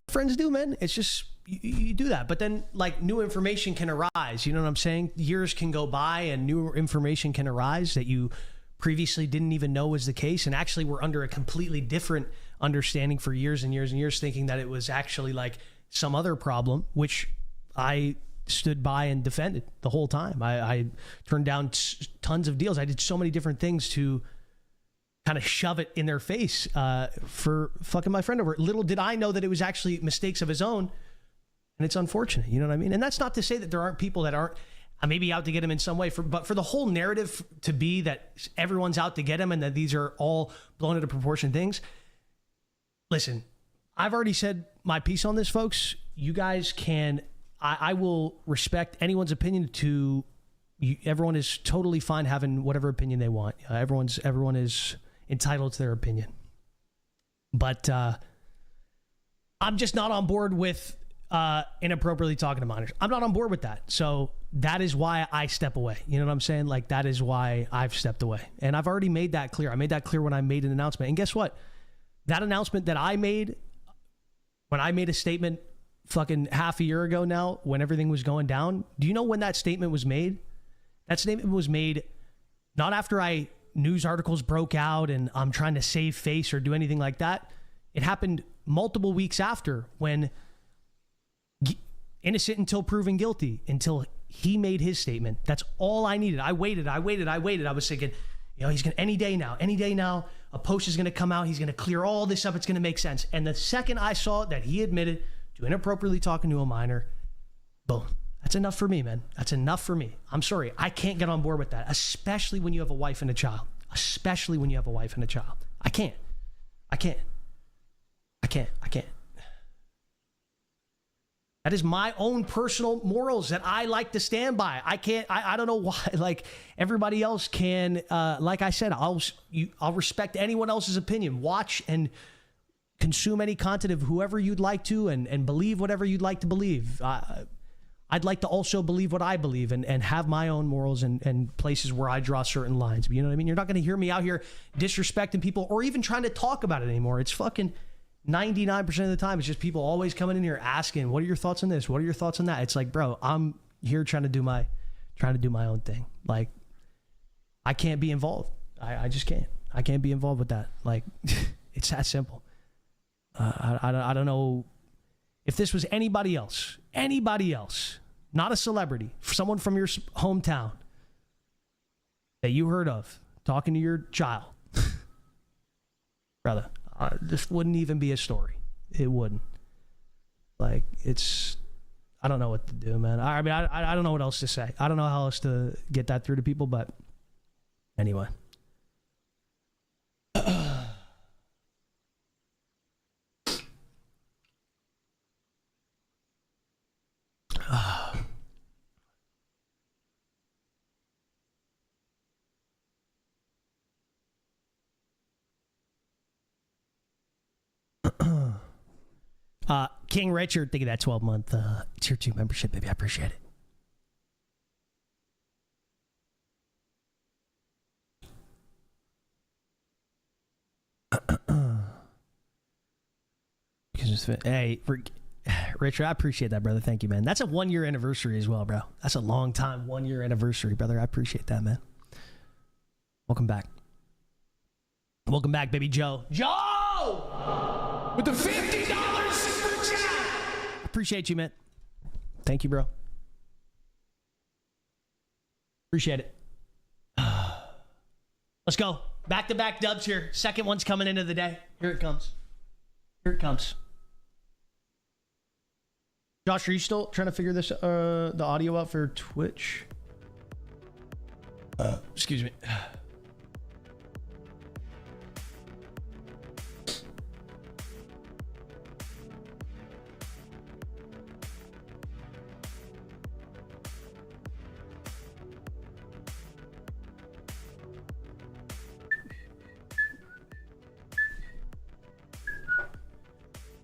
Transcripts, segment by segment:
friends do, man. It's just, you do that. But then, like, new information can arise. You know what I'm saying? Years can go by and new information can arise that you previously didn't even know was the case. And actually were under a completely different understanding for years and years and years, thinking that it was actually like some other problem, which I stood by and defended the whole time. I turned down tons of deals. I did so many different things to kind of shove it in their face for fucking my friend over. Little did I know that it was actually mistakes of his own, and it's unfortunate. You know what I mean? And that's not to say that there aren't people that aren't maybe out to get him in some way, but for the whole narrative to be that everyone's out to get him and that these are all blown into proportion things. Listen, I've already said my piece on this, folks. You guys can... I will respect anyone's opinion. Everyone is totally fine having whatever opinion they want. Everyone is entitled to their opinion. But I'm just not on board with inappropriately talking to minors. I'm not on board with that. So that is why I step away. You know what I'm saying? Like, that is why I've stepped away. And I've already made that clear. I made that clear when I made an announcement. And guess what? That announcement that I made when I made a statement fucking half a year ago now, when everything was going down, do you know when that statement was made? That statement was made not after news articles broke out and I'm trying to save face or do anything like that. It happened multiple weeks after, when innocent until proven guilty, until he made his statement. That's all I needed. I waited. I was thinking, he's going to any day now, a post is going to come out. He's going to clear all this up. It's going to make sense. And the second I saw that he admitted to inappropriately talking to a minor, boom. That's enough for me, man. That's enough for me. I'm sorry. I can't get on board with that, especially when you have a wife and a child. I can't. That is my own personal morals that I like to stand by. I don't know why, like, everybody else can, like I said, I'll respect anyone else's opinion. Watch and consume any content of whoever you'd like to, and believe whatever you'd like to believe. I'd like to also believe what I believe and have my own morals and places where I draw certain lines. You know what I mean? You're not going to hear me out here disrespecting people or even trying to talk about it anymore. It's fucking 99% of the time. It's just people always coming in here asking, what are your thoughts on this? What are your thoughts on that? It's like, bro, I'm here trying to do my own thing. Like, I can't be involved. I just can't. I can't be involved with that. Like, it's that simple. I don't know if this was anybody else, not a celebrity, someone from your hometown that you heard of talking to your child, brother, this wouldn't even be a story. It wouldn't. Like, I don't know what to do, man. I mean, I don't know what else to say. I don't know how else to get that through to people, but anyway. King Richard, thank you that 12-month tier 2 membership, baby. I appreciate it. Hey, Richard, I appreciate that, brother. Thank you, man. That's a 1-year anniversary as well, bro. That's a long time 1-year anniversary, brother. I appreciate that, man. Welcome back. Welcome back, baby Joe. Joe! With the $50 super chat! Appreciate you, man. Thank you, bro. Appreciate it. Let's go. Back-to-back dubs here. Second one's coming into the day. Here it comes. Here it comes. Josh, are you still trying to figure this the audio out for Twitch? Excuse me.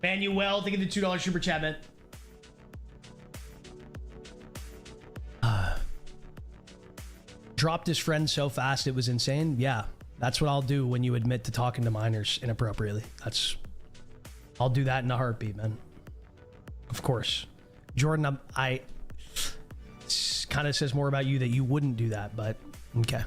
Manuel, thank you the $2 super chat, man. Dropped his friend so fast it was insane. Yeah, that's what I'll do when you admit to talking to minors inappropriately. I'll do that in a heartbeat, man. Of course. Jordan, I kind of says more about you that you wouldn't do that, but okay.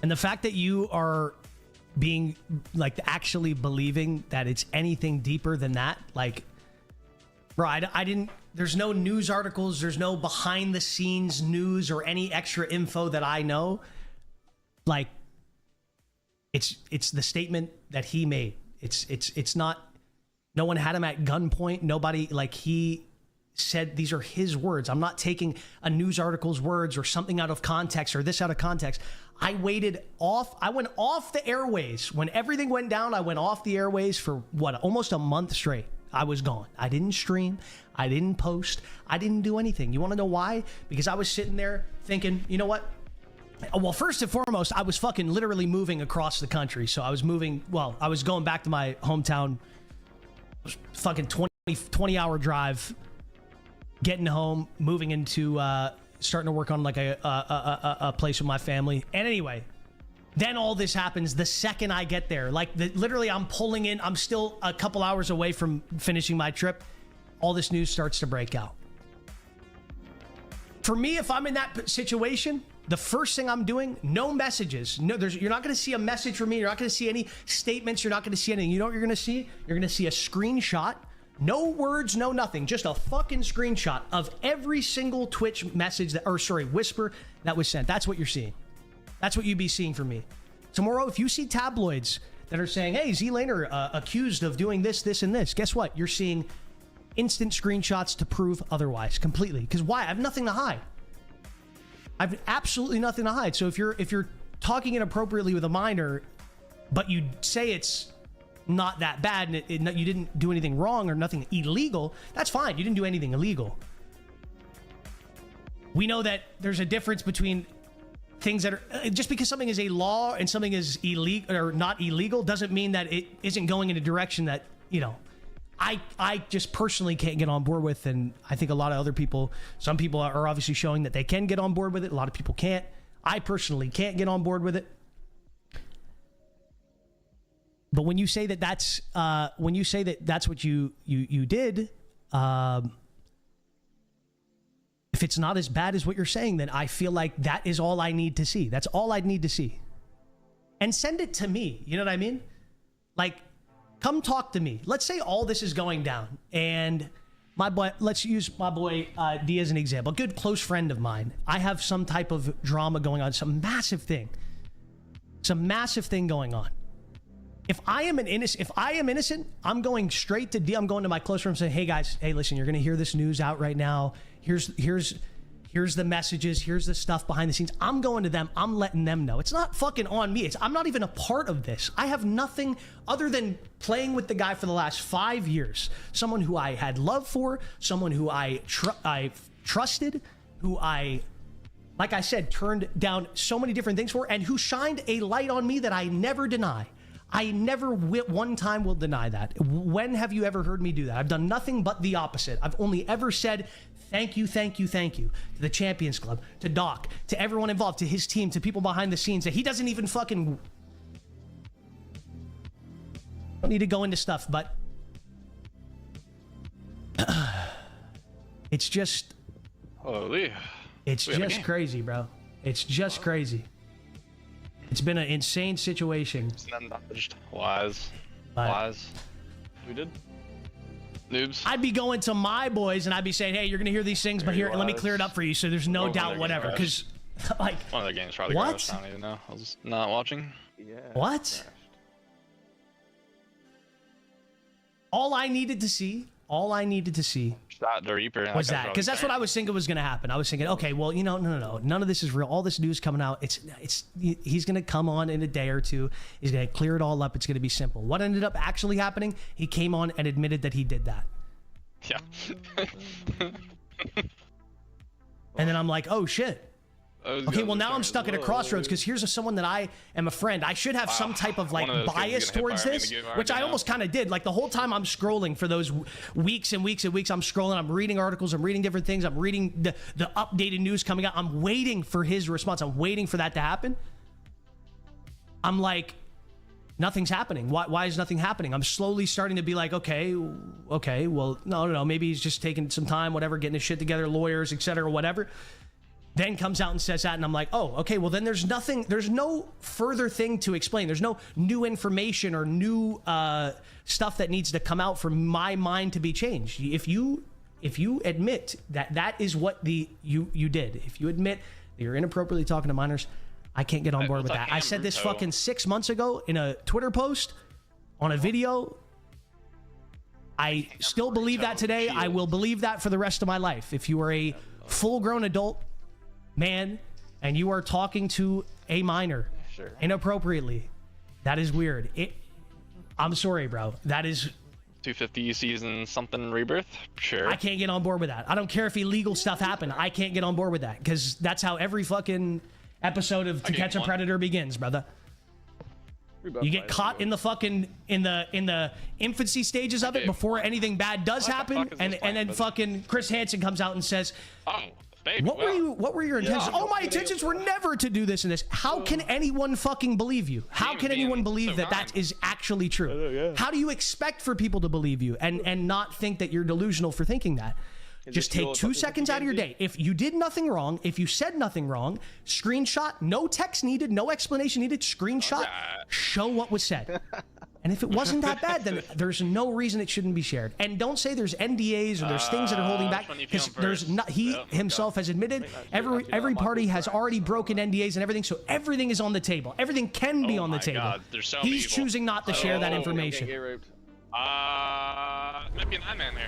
And the fact that you are being like actually believing that it's anything deeper than that, like, bro, I didn't, there's no news articles, there's no behind the scenes news or any extra info that I know. Like, it's the statement that he made. It's not, no one had him at gunpoint. Nobody, like, he said these are his words. I'm not taking a news article's words or something out of context or this out of context. I went off the airways. When everything went down, I went off the airways for what, almost a month straight. I was gone. I didn't stream. I didn't post. I didn't do anything. You want to know why? Because I was sitting there thinking, you know what? Well, first and foremost, I was fucking literally moving across the country. So I was moving, well, I was going back to my hometown. It was fucking 20-hour drive, getting home, moving into, starting to work on like a place with my family. And anyway, then all this happens the second I get there. Like, literally, I'm pulling in. I'm still a couple hours away from finishing my trip. All this news starts to break out. For me, if I'm in that situation, the first thing I'm doing, no messages. No, you're not going to see a message from me. You're not going to see any statements. You're not going to see anything. You know what you're going to see? You're going to see a screenshot. No words, no nothing. Just a fucking screenshot of every single Twitch message that, or sorry, whisper that was sent. That's what you're seeing. That's what you'd be seeing from me. Tomorrow, if you see tabloids that are saying, hey, Zlaner accused of doing this, this, and this, guess what? You're seeing instant screenshots to prove otherwise completely. Because why? I have nothing to hide. I have absolutely nothing to hide. So if you're talking inappropriately with a minor, but you say it's not that bad and you didn't do anything wrong or nothing illegal, that's fine. You didn't do anything illegal. We know that there's a difference between things that are, just because something is a law and something is illegal or not illegal doesn't mean that it isn't going in a direction that, you know, I just personally can't get on board with. And I think a lot of other people, some people are obviously showing that they can get on board with it. A lot of people can't. I personally can't get on board with it. But when you say that that's what you did, if it's not as bad as what you're saying, then I feel like that is all I need to see. That's all I'd need to see. And send it to me. You know what I mean? Like, come talk to me. Let's say all this is going down and my boy, let's use my boy D as an example. A good close friend of mine. I have some type of drama going on, some massive thing going on. If I am innocent, I'm going straight to D. I'm going to my close friend and saying, hey guys, hey, listen, you're going to hear this news out right now. Here's the messages. Here's the stuff behind the scenes. I'm going to them. I'm letting them know. It's not fucking on me. I'm not even a part of this. I have nothing other than playing with the guy for the last 5 years. Someone who I had love for, someone who I trusted, who I, like I said, turned down so many different things for, and who shined a light on me that I never deny. I never one time will deny that. When have you ever heard me do that? I've done nothing but the opposite. I've only ever said thank you, thank you, thank you to the Champions Club, to Doc, to everyone involved, to his team, to people behind the scenes that he doesn't even fucking... Don't need to go into stuff, but... It's just... Holy. It's just crazy, bro. It's just crazy. It's been an insane situation. Lies. Lies. We did. Noobs. I'd be going to my boys and I'd be saying, hey, you're going to hear these things, but here, let me clear it up for you so there's no doubt whatever. Because, like... One of the games probably crashed. I don't even know. I was just not watching. Yeah. What? All I needed to see Shot the Reaper. was that, because that's what I was thinking was going to happen. I was thinking, okay, well, you know, no, none of this is real. All this news coming out, he's going to come on in a day or two. He's going to clear it all up. It's going to be simple. What ended up actually happening? He came on and admitted that he did that. Yeah. And then I'm like, oh shit. Okay, well now I'm stuck at a crossroads because here's someone that I am a friend. I should have some type of like bias towards this, which I almost kind of did. Like the whole time I'm scrolling for those weeks and weeks and weeks, I'm scrolling, I'm reading articles, I'm reading different things, I'm reading the updated news coming out. I'm waiting for his response. I'm waiting for that to happen. I'm like, nothing's happening. Why is nothing happening? I'm slowly starting to be like, okay, well, no, maybe he's just taking some time, whatever, getting his shit together, lawyers, etc., whatever. Then comes out and says that, and I'm like, oh, okay, well then there's no further thing to explain. There's no new information or new stuff that needs to come out for my mind to be changed. If you admit that is what you did, if you admit that you're inappropriately talking to minors, I can't get on board with that. I said this fucking 6 months ago in a Twitter post, on a video. I still believe that today. I will believe that for the rest of my life. If you are a full-grown adult man and you are talking to a minor inappropriately, that is weird. I'm sorry, bro. That is 250 season something rebirth. Sure, I can't get on board with that. I don't care if illegal stuff happened. I can't get on board with that because that's how every fucking episode of To Catch a Predator begins, brother. You get caught in the fucking in the infancy stages of it before anything bad does happen, and then fucking Chris Hansen comes out and says, "Oh, baby, what were your intentions? Oh, my intentions were never to do this and this." How can anyone fucking believe you? How can anyone believe that is actually true? How do you expect for people to believe you and not think that you're delusional for thinking that? Just take 2 seconds out of your day. If you did nothing wrong, if you said nothing wrong, screenshot, no text needed, no explanation needed, screenshot, show what was said. And if it wasn't that bad, then there's no reason it shouldn't be shared. And don't say there's NDAs or there's things that are holding back, because there's not. He himself has admitted every party has already broken NDAs and everything, so everything is on the table. Everything can be on the table. He's choosing not to share that information. Might be an I-man there.